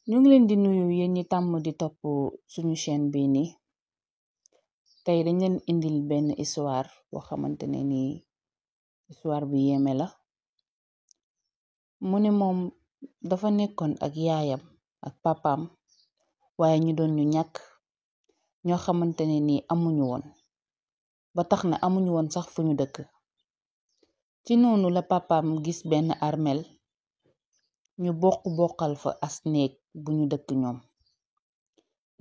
ñu ngi leen di nuyu yéen ñi tàmm di topp suñu chaîne bi ni tey dañ leen indil benn histoire boo xamante ne ni histoire bu yéeme la. mu ne moom dafa nekkoon ak yaayam ak papaam, waaye ñu doon ñu ñàkk ñoo xamante ne ni amuñu woon, ba tax na amuñu woon sax fu ñu dëkk. ci noonu la papaam gis benn armel ñu boqal fa as néeg bu ñu dëkk ñoom.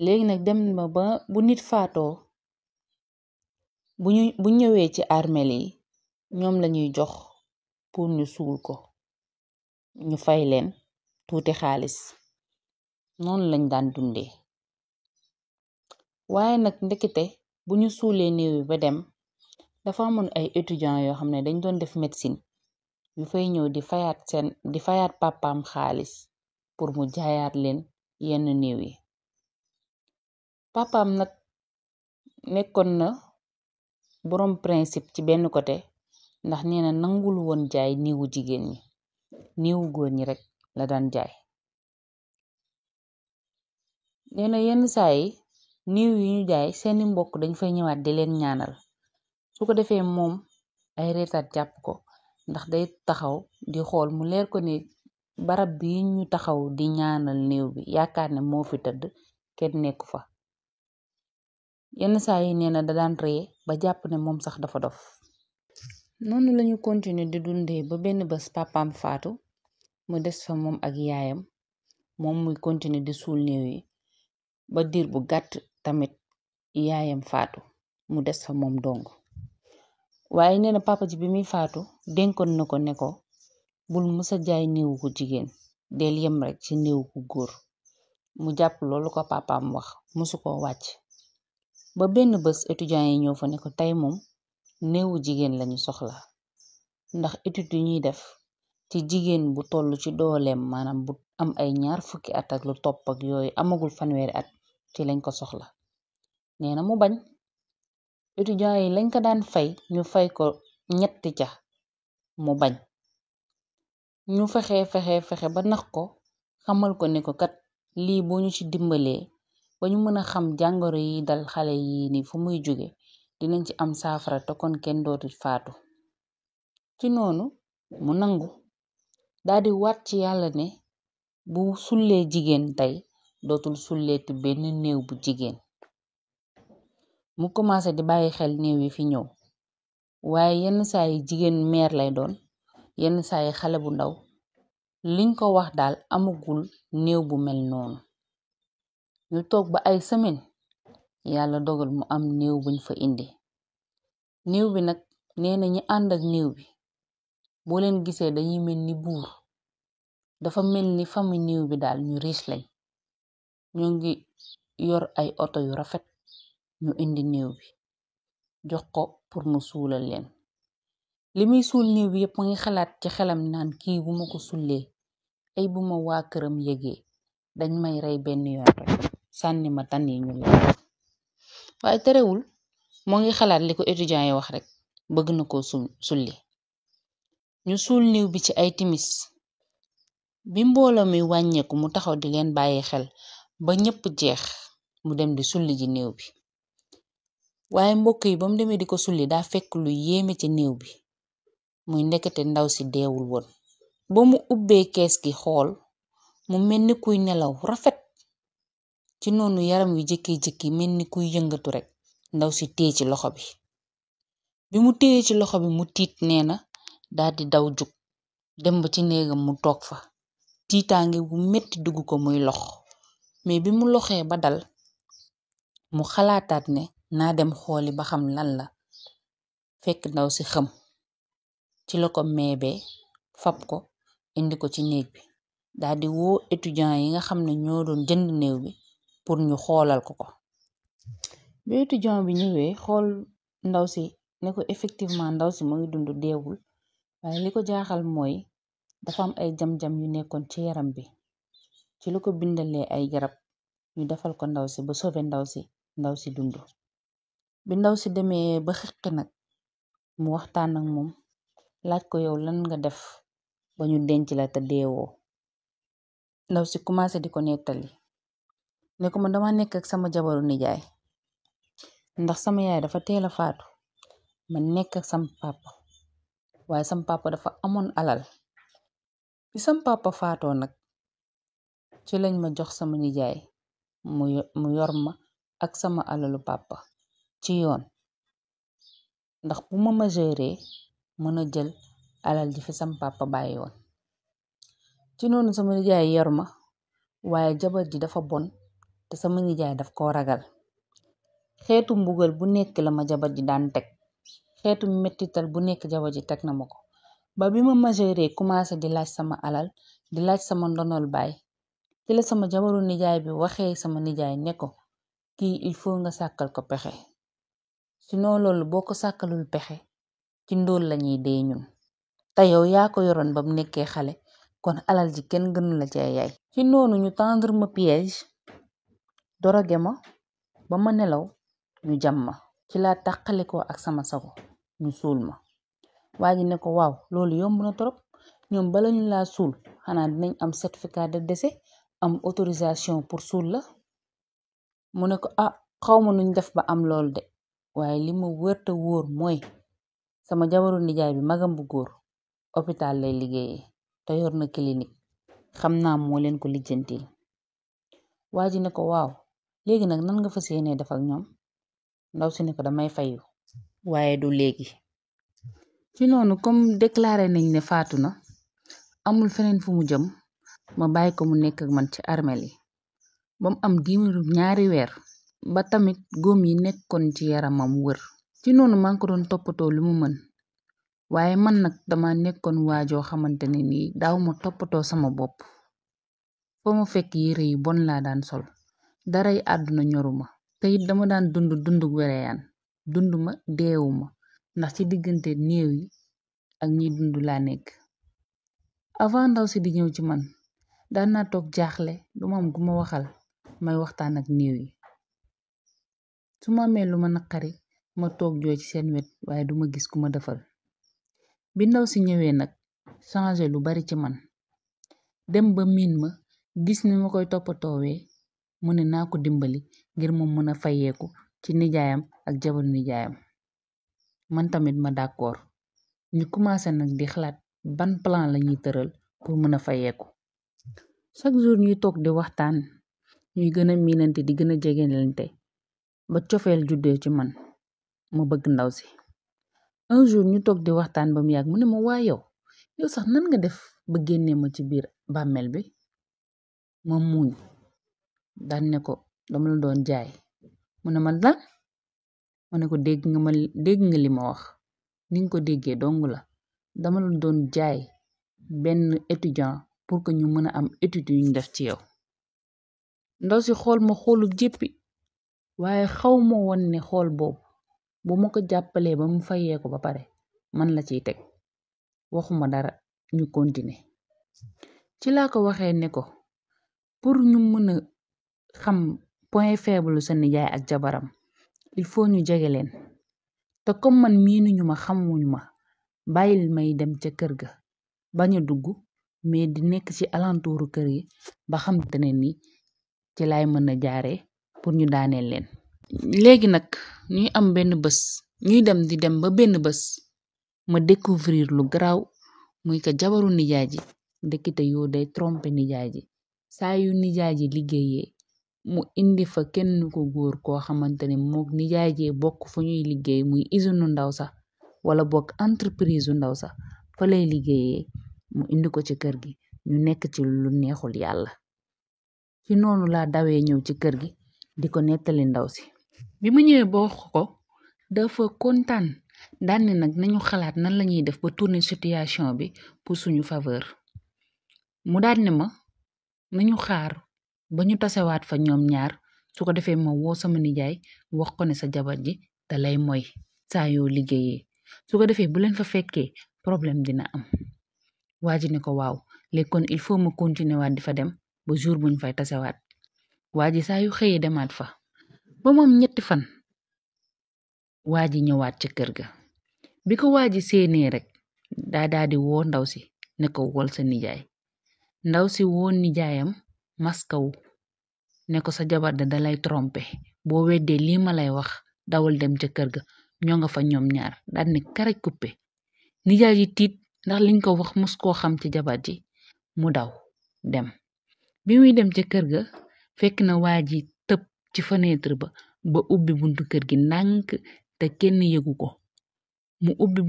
léegi nag dem na ba bu nit faatoo bu ñëwee ci armel yi ñoom lañuy jox pour ñu suul ko, ñu fay leen tuuti xaalis. noonu lañ daan dundee. waaye nag ndekete bu ñu suulee néew yi ba dem, dafa amoon ay étudiants yoo xam ne dañ doon def médecine yu fay ñëw di fayaat papaam xaalis pour mu jaayaat leen yenn néew yi. papaam nag nekkoon na boroom principe ci benn côté, ndax nee na nangul woon jaay néewu jigéen ñi, néewu góor ñi rek la daan jaay. nee na yenn saa yi néew yi ñu jaay seeni mbokk dañ fay ñëwaat di leen ñaanal. su ko defee moom ay reetaat jàpp ko, ndax day taxaw di xool mu leer ko ne barab bi ñu taxaw di ñaanal néew bi yaakaar ne moo fi tëdd kenn nekku fa. yenn saa yi nee na da daan ree ba jàpp ne moom sax dafa dof. noonu lañu continuer di dundee ba benn bés papaam faatu, mu des fa moom ak yaayam, moom muy continuer di suul néew yi ba diir bu gàtt tamit yaayam faatu, mu des fa moom dong. waaye nee na papa ji bi muy faatu dénkoon na ko ne ko bul mësa jaay néewu ko jigéen, del yem rek ci néewu ko góor. mu jàpp loolu ko papaam wax, mësu ko wàcc. ba benn bés étudiants yi ñëw fa ne ko tey moom néewu jigéen lañu soxla, ndax étude yu ñuy def ci jigéen bu toll ci dooleem, maanaam bu am ay 20 fukki at ak lu topp ak yooyu, amagul 30 at ci lañ ko soxla. nee na mu bañ. étudiants yi lañ ko daan fay ñu fay ko 3 ca, mu bañ. ñu fexe ba nax ko, xamal ko ne ko kat lii boo ñu ci dimbalee ba ñu mën a xam jàngoro yi dal xale yi ni fu muy jóge, dinañ ci am saafara te kon kenn dootu faatu. ci noonu mu nangu, daldi waat ci yàlla ne bu sullee jigéen tey dootul sulleeti benn néew bu jigéen. mu commencé di bàyyi xel néew yi fi ñëw, waaye yenn saa yi jigéen meer lay doon, yenn saa yi xale bu ndaw. liñ ko wax daal amagul néew bu mel noonu. ñu toog ba ay semaine, yàlla dogal mu am néew buñ fa indi. néew bi nag nee na ñi ànd ak néew bi boo leen gisee dañuy mel ni buur. dafa mel ni famille néew bi daal ñu riche lañ. ñoo ngi yor ay oto yu rafet. ñu indi néew bi jox ko pour mu suulal leen. li muy suul néew bi yépp mu ngi xalaat ci xelam naan kii bu ma ko sullee, ay bu ma waa këram yëgee dañ may rey benn yoon rek sànni ma tan yi ñu lekk. waaye terewul moo ngi xalaat li ko étudiants yi wax rek, bëgg na ko sulli. ñu suul néew bi ci ay timis. bi mbooloo mi wàññeeku mu taxaw di leen bàyyi xel ba ñépp jeex, mu dem di sulli ji néew bi. waaye mbokk yi ba mu demee di ko sulli daa fekk lu yéeme ci néew bi, muy ndekete ndaw si deewul woon. ba mu ubbee kees gi xool, mu mel ni kuy nelaw rafet. ci noonu yaram wi jëkki-jëkki mel ni kuy yëngatu rek, ndaw si téye ci loxo bi. bi mu téye ci loxo bi mu tiit, nee na daldi daw jug dem ba ci néegam mu toog fa. tiitaange bu metti dugg ko muy lox. mais bi mu loxee ba dal, mu xalaataat ne naa dem xooli ba xam lan la. fekk ndaw si xëm. ci la ko meebee fab ko indi ko ci néeg bi, daldi woo étudiants yi nga xam ne ñoo doon jënd néew bi pour ñu xoolal ko ko. bi étudiant bi ñëwee xool ndaw si ne ko effectivement ndaw si mu ngi dund, deewul. waaye li ko jaaxal mooy dafa am ay jam-jam yu nekkoon ci yaram bi. ci la ko bindalee ay garab ñu defal ko ndaw si ba sauver ndaw si dund. bi ndaw si demee ba xeqi nag, mu waxtaan ak moom, laaj ko yow lan nga def ba ñu denc la te deewoo. ndaw si commencé di ko nettali ne ko man dama nekk ak sama jabaru nijaay ndax sama yaay dafa teel a faatu ma nekk ak sama papa waaye sama papa dafa amoon alal bi sama papa faatoo nag ci lañ ma jox sama nijaay mu yor ma ak sama alalu papa ci yoon ndax bu ma majeure mën a jël alal ji fi sama papa bàyyi woon ci noonu sama nijaay yor ma waaye jabar ji dafa bon te sama nijaay daf koo ragal xeetu mbugal bu nekk la ma jabar ji daan teg xeetu mettital bu nekk jabar ji teg na ma ko ba bi ma majeure commencé di laaj sama alal di laaj sama ndonol baay ci la sama jabaru nijaay bi waxee sama nijaay ne ko kii il faut nga sàkkal ko pexe sinon loolu boo ko sàkkalul pexe ci ndóol lañuy dee ñun te yow yaa ko yoroon ba mu nekkee xale kon alal ji kenn gënu la cee yaay ci noonu ñu tendre ma piège doroge ma ba ma nelaw ñu jam ma ci laa tàqalikoo ak sama sago ñu suul ma waa ji ne ko waaw loolu yomb na trop ñoom bala ñu laa suul xanaa dinañ am certificat de décès am autorisation pour suul la mu ne ko xawma nuñ def ba am loolu de waaye li ma wërta wóor mooy sama jabaru nijaay bi magam bu góor hôpital lay liggéeyee te yor na clinique xam naa moo leen ko lijjantil waa ji ne ko waaw léegi nag nan nga fas yéenee def ak ñoom ndaw si ne ko damay fayu waaye du léegi ci noonu comme déclaré nañ ne faatu na amul feneen fu mu jëm ma bàyyi ko mu nekk ak man ci armeel yi ba mu am diiru 2 weer ba tamit góom yi nekkoon ci yaramam wër ci noonu maa ngi ko doon toppatoo lu mu mën waaye man nag dama nekkoon waajoo xamante ne nii daaw ma toppatoo sama bopp foo ma fekk yére yu bon laa daan sol daray àdduna ñoruma te it dama daan dund wereyaan dund ma deewuma ndax ci diggante néew yi ak ñi dund laa nekk avant ndaw si di ñëw ci man daan naa toog jaaxle du ma am gu ma waxal may waxtaan ak néew yi su ma amee lu ma naqari ma toog jooy ci seen wet waaye duma gis ku ma defal bi ndaw si ñëwee nag changé lu bari ci man dem ba miin ma gis ni ma koy toppatoowee mu ne naa ko dimbali ngir moom mën a fayeeku ci nijaayam ak jabaru nijaayam man tamit ma d'accord ñu commencé nag di xalaat ban plan lañuy tëral pour mën a fayeeku chaque jour ñuy toog di waxtaan ñuy gën a miinante di gën a jegelante ba cofeel juddee ci man ma bëgg ndaw si un jour ñu toog di waxtaan ba mu yàgg mu ne ma waa yow sax nan nga def ba génnee ma ci biir bàmmeel bi ma muuñ daan ne ko dama la doon jaay mu ne ma lan ma ne ko dégg nga li ma wax ni nga ko déggee dong la dama la doon jaay benn étudiant pour que ñu mën a am étude yu ñu def ci yow ndaw si xool ma xoolu jéppi waaye xaw ma woon ne xool boobu bu ma ko jàppalee ba mu fayee ko ba pare man la ciy teg waxuma dara ñu continuer ci laa ko waxee ne ko pour ñu mën a xam point faible sa nijaay ak jabaram il faut ñu jege leen te comme man miinuñu ma xamuñu ma bàyyil may dem ca kër ga bañ a dugg mais di nekk ci alentouru kër yi ba xam te ne ni ci laay mën a jaaree pour ñu daaneel leen léegi nag ñuy am benn bés ñuy dem di dem ba benn bés ma découvrir lu garaaw muy que jabaru nijaay ji ndekete yoo day tromper nijaay ji saa yu nijaay ji liggéeyee mu indi fa kenn ko góor koo xamante ne mook nijaay jee bokk fu ñuy liggéey muy usine ndaw sax wala bokk entreprise ndaw sax fa lay liggéeyee mu indi ko ci kër gi ñu nekk ci lu neexul yàlla ci noonu laa dawee ñëw ci kër gi di ko nettali ndaw si bi mu ñëwee ba wax ko dafa kontaan daan ne nag nañu xalaat nan lañuy def ba tourner situation bi pour suñu faveur mu daan ne ma nañu xaar ba ñu tasewaat fa ñoom ñaar su ko defee ma woo sama nijaay wax ko ne sa jabar ji da lay moy saa yoo liggéeyee su ko defee bu leen fa fekkee problème dina am waa ji ne ko waaw léegi kon il faut ma continuer waat di fa dem ba jour buñ fay tasewaat waa ji saa yu xëyee demaat fa ba mu am 3 fan waa ji ñëwaat ca kër ga bi ko waa ji séenee rek daa di woo ndaw si ne ko wol sa nijaay ndaw si woon nijaayam maskawu ne ko sa jabar da dalay trompe boo weddee lii ma lay wax dawal dem ca kër ga ñoo nga fa ñoom ñaar daal ne karaj coupé nijaay ji tiit ndax liñ ko wax mus koo xam ci jabar ji mu daw dem bi muy dem ca kër ga fekk na waa ji tëb ci fenêtre ba ubbi buntu kër gi ndànk te kenn yëgu ko mu ubbi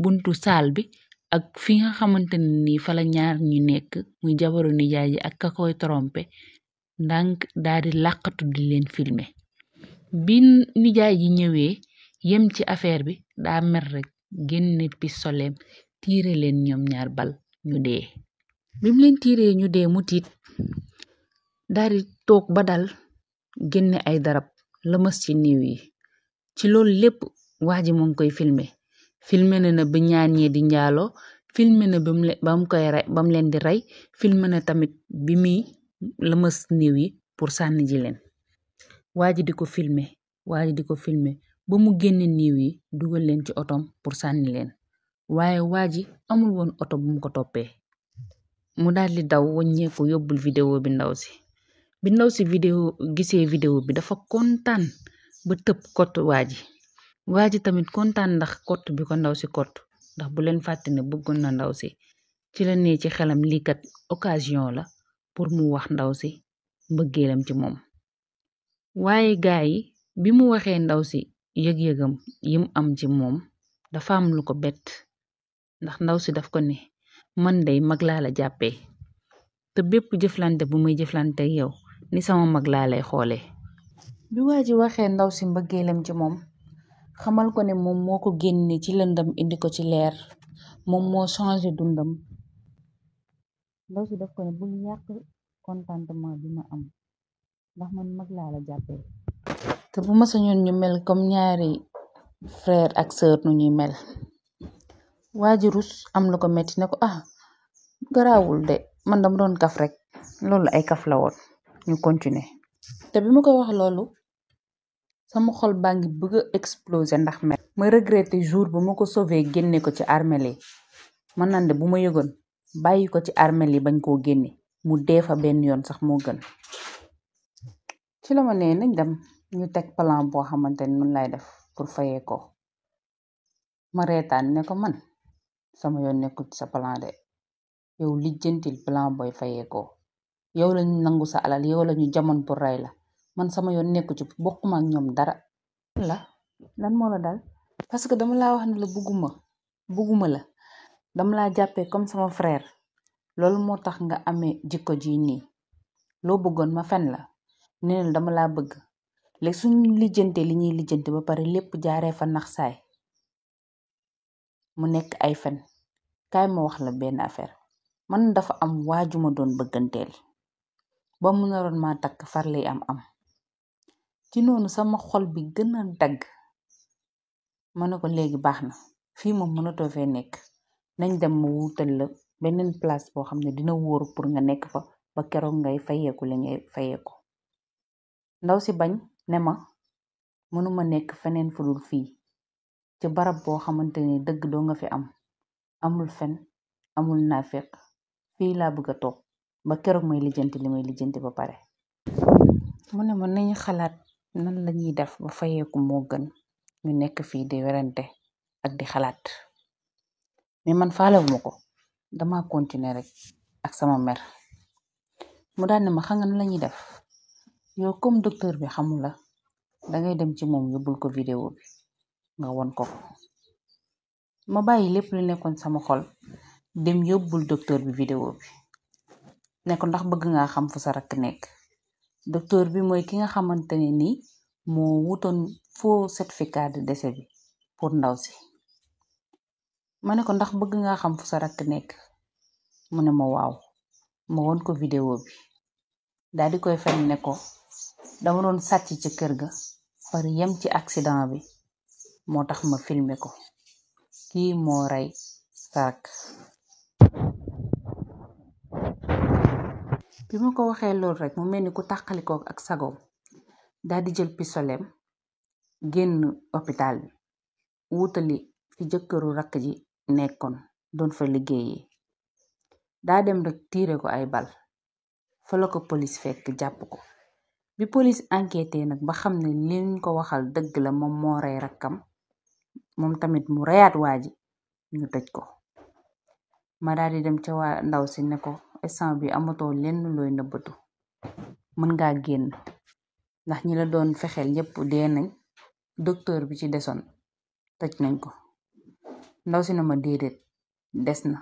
buntu saal bi ak fi nga xamante ne nii fa la ñaar ñu nekk muy jabaru nijaay ji ak ka koy trompe ndànk daal di làqatu di leen filmer bi nijaay ji ñëwee yem ci affaire bi daa mer rek génne pistoleem tiire leen ñoom ñaar bal ñu dee bim leen tiiree ñu dee mu tiit daal di toog ba dal génne ay darab lëmas ci niiw yi ci loolu lépp waa ji mu ngi koy filmer na ba ñaar ñee di njaaloo filmer na bam leen di rey filmer na tamit bi muy lëmas niiw yi pour sànni ji leen waa ji di ko filmer ba mu génne niiw yi dugal leen ci otom pour sànni leen waaye waa ji amul woon oto bu mu ko toppee mu daal di daw waññeeku yóbbul vidéo bi ndaw si bi ndaw si gisee vidéo bi dafa kontaan ba tëb kott waa ji tamit kontaan ndax kott bi ko ndaw si kott ndax bu leen fàtte ne bëggoon na ndaw si ci la nee ci xelam lii kat occasion la pour mu wax ndaw si mbëggeelam ci moom waaye gaa yi bi mu waxee ndaw si yëg-yëgam yim am ci moom dafa am lu ko bett ndax ndaw si daf ko ne man day mag laa la jàppee te bépp jëflante bu may jëflante yow ni sama mag laa lay xoolee bi waa ji waxee ndaw si mbëggeelam ci moom xamal ko ne moom moo ko génne ci lëndam indi ko ci leer moom moo changé dundam ndaw si daf ko ne bul yàq contentement bi ma am ndax man mag laa la jàppee te bu ma sañoon ñu mel comme ñaari frère ak sœur nu ñuy mel waa ji rus am lu ko metti ne ko garaawul de man dama doon kaf rek loolu ay kaf la woon ñu continuer te bi ma ko wax loolu sama xol baa ngi bëgg a exploser ndax mer ma regretté jour bu ma ko sauvé génne ko ci armeel yi man nande bu ma yëgoon bàyyi ko ci armeel yi bañ koo génne mu dee fa benn yoon sax moo gën ci la ma nee nañ dem ñu teg plan boo xamante ne nun lay def pour fayee ko ma reetaan ne ko man sama yoon nekkul ci sa plan de yow lijjantil plan booy fayee ko yow lañu nangu sa alal yow lañu jamon pour rey la man sama yoon nekku ci bokkuma ak ñoom dara lan moo la dal parce que dama laa wax ne la bugguma la dama laa jàppee comme sama frère loolu moo tax nga amee jikko ji nii loo bëggoon ma fen la nee dama laa bëgg léegi suñu lijjante li ñuy lijjante ba pare lépp jaaree fa nax saay mu nekk ay fen kaay ma wax la benn affaire man dafa am waajuma doon bëgganteel ba mu naroon maa takk far lay am ci noonu sama xol bi gën a dagg ma ne ko léegi baax na fii moom mënatoo fee nekk nañ dem ma wutal la beneen place boo xam ne dina wóoru pour nga nekk fa ba keroog ngay fayeeku li ngay fayeeku ndaw si bañ ne ma mënuma nekk feneen fudul fii ci barab boo xamante ne dëgg doo nga fi amul fen amul naafeq fii laa bëgg a toog ba keroog may lijjanti li may lijjanti ba pare mu ne ma nañu xalaat nan lañuy def ba fayeeku moo gën ñu nekk fii di werante ak di xalaat mais man faalewuma ko dama continuer rek ak sama mer mu daan ne ma xam nga nan lañuy def yow comme docteur bi xamul la dangay dem ci moom yóbbul ko vidéo bi nga won ko ma bàyyi lépp lu nekkoon sama xol dem yóbbul docteur bi vidéo bi ne ko ndax bëgg nga xam fu sa rakk nekk docteur bi mooy ki nga xamante ne ni moo wutoon faux certificat de décès bi pour ndaw si ma ne ko ndax bëgg nga xam fu sa rakk nekk mu ne ma waaw ma won ko vidéo bi daal di koy fen ne ko dama doon sàcc ci kër ga par yem ci accident bi moo tax ma filmer ko kii moo rey sa rakk bi ma ko waxee loolu rek mu mel ni ku tàqalikoo ak sagoom daal di jël pistoleem génn hôpital bi wutali fi jëkkëru rakk ji nekkoon doon fa liggéeyee daa dem rek tiire ko ay bal fa la ko police fekk jàpp ko. Bi police enquêté nag ba xam ne liñ ko waxal dëgg la, moom moo rey rakkam, moom tamit mu reyaat waa ji, ñu tëj ko. Ma daal di dem ca waa ndaw si ne ko instant bi amatoo lenn looy nëbbatu, mën ngaa génn ndax ñi la doon fexeel ñépp dee nañ, docteur bi ci desoon tëj nañ ko. Ndaw si na ma déedéet, des na,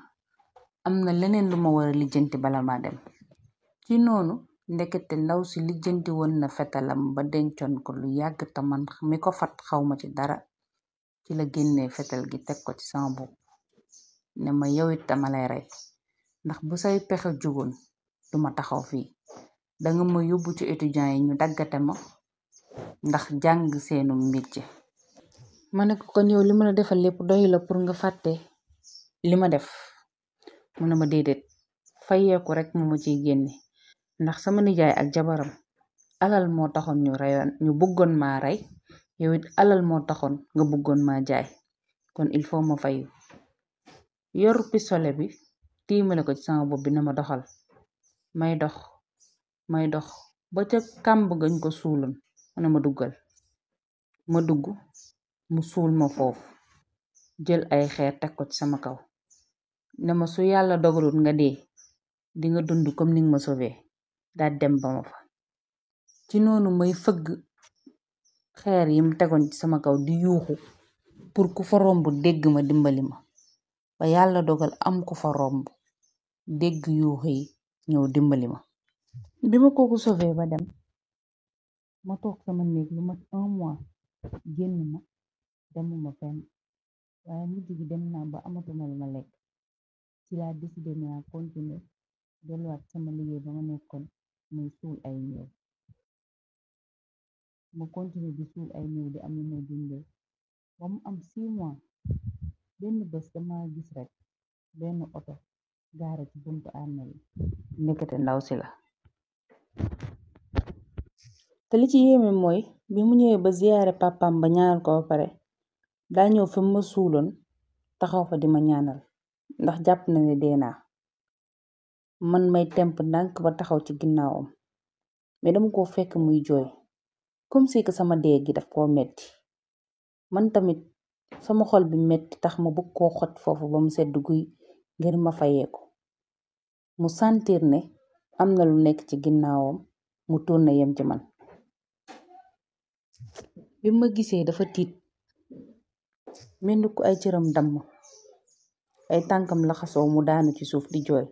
am na leneen lu ma wara lijjanti bala ma dem. Ci noonu ndekete ndaw si lijjanti woon na fetalam ba dencoon ko lu yàgg, te man mi ko fat xawma ci dara. Ci la génnee fetal gi teg ko ci sama bopp ne ma yowit dama lay rey, ndax bu say pexe jugoon duma taxaw fii, danga ma yóbbu ci étudiants yi ñu daggate ma ndax jàng seenu métier. Ma ne ko kon yow li ma la defal lépp doy la pour nga fàtte li ma def. mu ne ma déedéet, fayeeku rek mu ma ciy génne, ndax sama nijaay ak jabaram alal moo taxoon ñu bëggoon maa rey, yow it alal moo taxoon nga bëggoon maa jaay, kon il faut ma fayu. Yor pistolet bi tiimale ko ci sama bopp bi na ma doxal. may dox ba ca kàmb gañ ko suuloon, mu ne ma duggal. Ma dugg, mu suul ma foofu, jël ay xeer teg ko ci sama kaw ne ma su yàlla dogalul nga dee di nga dund comme ni nga ma sauvé, daal dem ba ma fa. Ci noonu may fëgg xeer yim tegoon ci sama kaw di yuuxu pour ku fa romb dégg ma dimbali ma, ba yàlla dogal am ku fa romb dégg yuuxu yi ñëw dimbali ma. Bi ma kooku sauvé ba dem, ma toog sama néeg lu mat 1 mois génn ma demuma fenn, waaye mujj gi dem naa ba amatuma lu ma lekk. Ci laa décidé naa continuer delluwaat sama liggéey ba ma nekkoon, muy suul ay néew. Ma continuer di suul ay néew di am lu may dundee ba mu am 6 mois. Benn bés dama gis rek benn oto gaare ci buntu armeel yi, nekkate ndaw si la. te li ci yéeme mooy bi mu ñëwee ba ziyaare papam ba ñaanal ko ba pare, daa ñëw fi ma suuloon taxaw fa di ma ñaanal ndax jàpp na ne dee naa. Man may temp ndànk ba taxaw ci ginnaawam, mais dama ko fekk muy jooy comme si que sama dee gi daf koo metti. Man tamit sama xol bi metti tax ma bëgg koo xoj foofu ba mu sedd guy ngir ma fayeeku. Mu sentir ne am na lu nekk ci ginnaawam, mu tourné yem ci man. bi ma gisee dafa tiit, mel ni ku ay cëram damm, ay tànkam laxasoo mu daanu ci suuf di jooy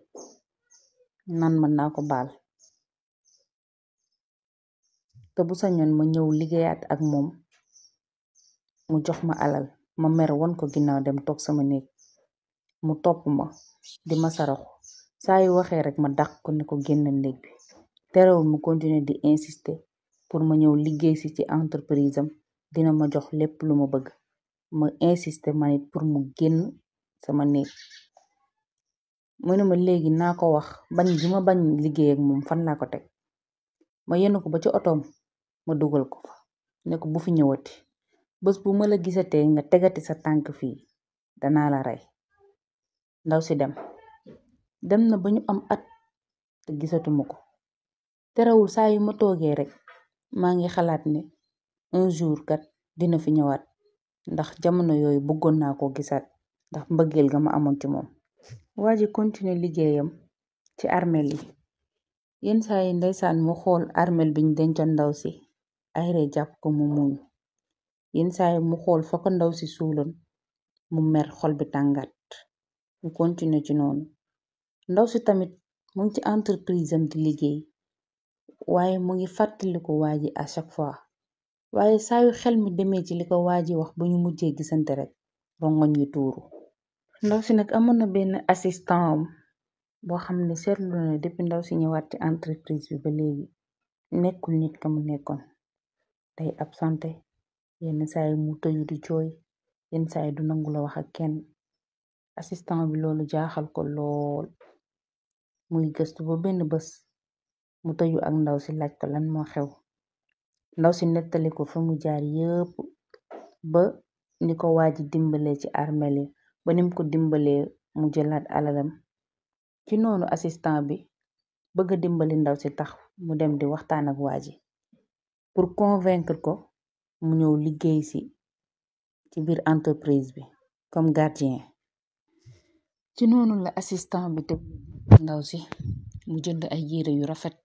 nan man naa ko baal, te bu sañoon ma ñëw liggéeyaat ak moom mu jox ma alal. Ma mer won ko ginnaaw dem toog sama néeg, mu topp ma di ma saraxu, saa yu waxee rek ma dàq ko ne ko génn néeg bi. Terewul mu continuer di insister pour ma ñëw liggéey si ci entreprise am, dina ma jox lépp lu ma bëgg. Ma insister ma it pour mu génn sama néeg. mu ne ma léegi naa ko wax bañ gi ma bañ liggéey ak moom fan laa ko teg. Ma yenn ko ba ci otoom, ma dugal ko fa ne ko bu fi ñëwati, bés bu ma la gisatee nga tegati sa tànk fii danaa la rey. Ndaw si dem na ba ñu am at te gisatuma ko. Terewul saa yu ma toogee rek maa ngi xalaat ne un jour kat dina fi ñëwaat, ndax jamono yooyu bëggoon naa koo gisaat ndax mbëggeel ga ma amoon ci moom. waa ji continuer liggéeyam ci armeel yi. yenn saa yi ndeysaan mu xool armeel biñ dencoon ndaw si, ay ree jàpp ko mu muñ. yenn saa yi mu xool fa ko ndaw si suuloon, mu mer xol bi tàngaat. mu continuer ci noonu. ndaw si tamit mu ngi ci entreprise am di liggéey, waaye mu ngi fàttaliku waa ji à chaque fois. waaye saa yu xel mi demee ci li ko waa ji wax ba ñu mujjee gisante rek rongoñ yi tuuru. ndaw si nag amoon na benn assistant am boo xam ne seetlu na depuis ndaw si ñëwaat ci entreprise bi ba léegi nekkul nit ka mu nekkoon. day absenté, yenn saa yi mu tëju di jooy, yenn saa yi du nangu la wax ak kenn. assistant bi loolu jaaxal ko lool, muy gëstu ba benn bés mu tëju ak ndaw si laaj ko lan moo xew. ndaw si nettali ko fa mu jaar yëpp, ba ni ko waa ji dimbalee ci armeel yi, ba nim ko dimbalee mu jëlaat alalam ci noonu assistant bi bëgg a dimbali ndaw si tax mu dem di waxtaan ak waa ji pour convaincre ko mu ñëw liggéey si ci biir entreprise bi comme gardien. ci noonu la assistant bi te ndaw si mu jënd ay yére yu rafet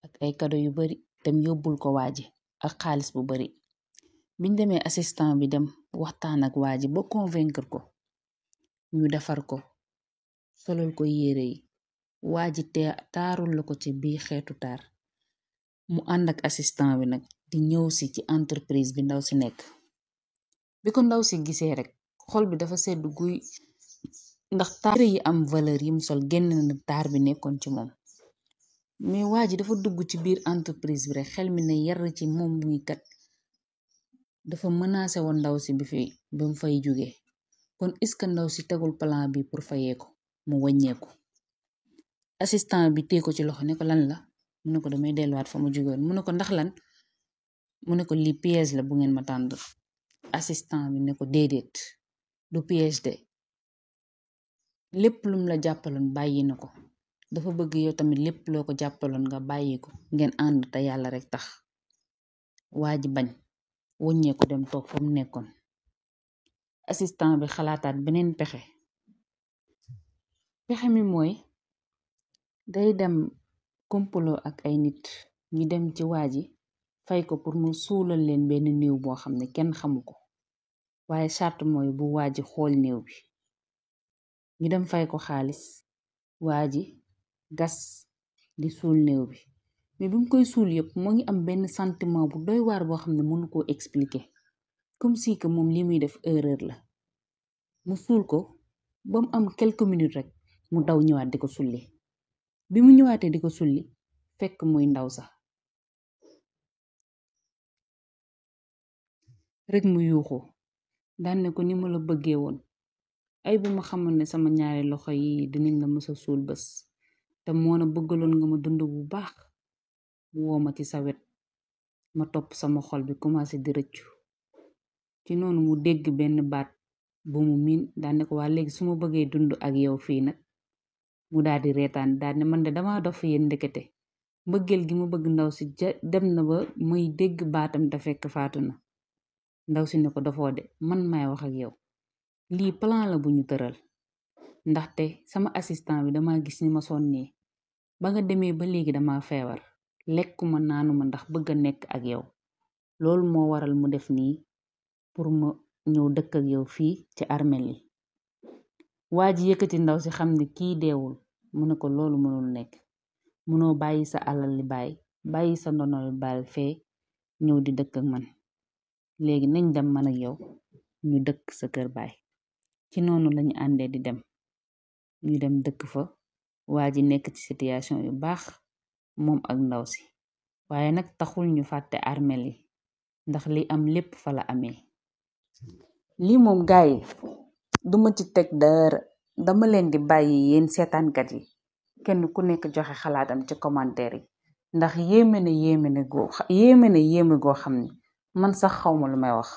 ak ay cadeau yu bari dem yóbbul ko waa ji ak xaalis bu bari. biñ demee assistant bi dem waxtaan ak waa ji ba convaincre ko ñu defar ko solal ko yére yi waa ji taarul la ko ci bii xeetu taar mu ànd ak assistant bi nag di ñëw si ci entreprise bi ndaw si nekk. bi ko ndaw si gisee rek xol bi dafa sedd guy ndax taar yi am valeur yi mu sol génn na taar bi nekkoon ci moom. mais waa ji dafa dugg ci biir entreprise bi rek xel mi ne yar ci moom muy kat dafa menacé woon ndaw si ba mu fay jóge kon est-ce que ndaw si tegul plan bi pour fayee ko mu wàññeeku. assistant bi tee ko ci loxo ne ko lan la mu ne ko damay delluwaat fa mu jógewoon mu ne ko ndax lan mu ne ko lii piège la bu ngeen ma tànd. assistant bi ne ko déedéet du piège de lépp lum la jàppaloon bàyyi na ko dafa bëgg yow tamit lépp loo ko jàppaloon nga bàyyi ko ngeen ànd te yàlla rek tax. waa ji bañ wàññeeku dem toog fa mu nekkoon. assistant bi xalaataat beneen pexe mi mooy day dem complot ak ay nit ñu dem ci waa ji fay ko pour mu suulal leen benn néew boo xam ne kenn xamu ko waaye charte mooy bu waa ji xool néew bi. ñu dem fay ko xaalis waa ji gas di suul néew bi mais bi mu koy suul yëpp moo ngi am benn sentiment bu doy waar boo xam ne mënu koo expliquer comme si que moom li muy def erreur la. mu suul ko ba mu am quelques minutes rek mu daw ñëwaat di ko sulli. bi mu ñëwaatee di ko sulli fekk muy ndaw sax rek mu yuuxu daan ne ko ni ma la bëggee woon ay bu ma xamoon ne sama ñaari loxo yi dinañ la mësa suul bés te moona bëggaloon nga ma dund bu baax woo ma ci sa wet ma topp sama xol bi commencé di rëccu. ci noonu mu dégg benn baat bu mu miin daan ne ko waa léegi su ma bëggee dund ak yow fii nag mu daal di reetaan daal ne man de dama dof yéen ndekete mbëggeel gi ma bëgg ndaw si dem na ba may dégg baatam te fekk faatu na. ndaw si ne ko dafoo de man maay wax ak yow lii plan la bu ñu tëral ndaxte sama assistant bi dama gis ni ma sonnee ba nga demee ba léegi dama feebar lekkuma naanuma ndax bëgg a nekk ak yow loolu moo waral mu def nii pour ma ñëw dëkk ak yow fii ci armel yi. waa ji yëkkati ndaw si xam ne kii deewul mu ne ko loolu mënul nekk mënoo bàyyi sa alal li bàyyi sa ndono li baay fee ñëw di dëkk ak man léegi nañ dem man ak yow ñu dëkk sa kër baay. ci noonu lañu àndee di dem ñu dem dëkk fa waa ji nekk ci situation yu baax moom ak ndaw si waaye nag taxul ñu fàtte armel yi ndax li am lépp fa la amee. lii moom gaay duma ci teg dara dama leen di bàyyi yéen seetaankat yi kenn ku nekk joxe xalaatam ci commentaire yi ndax yéeme na yéeme goo xam ne man sax xawma lu may wax.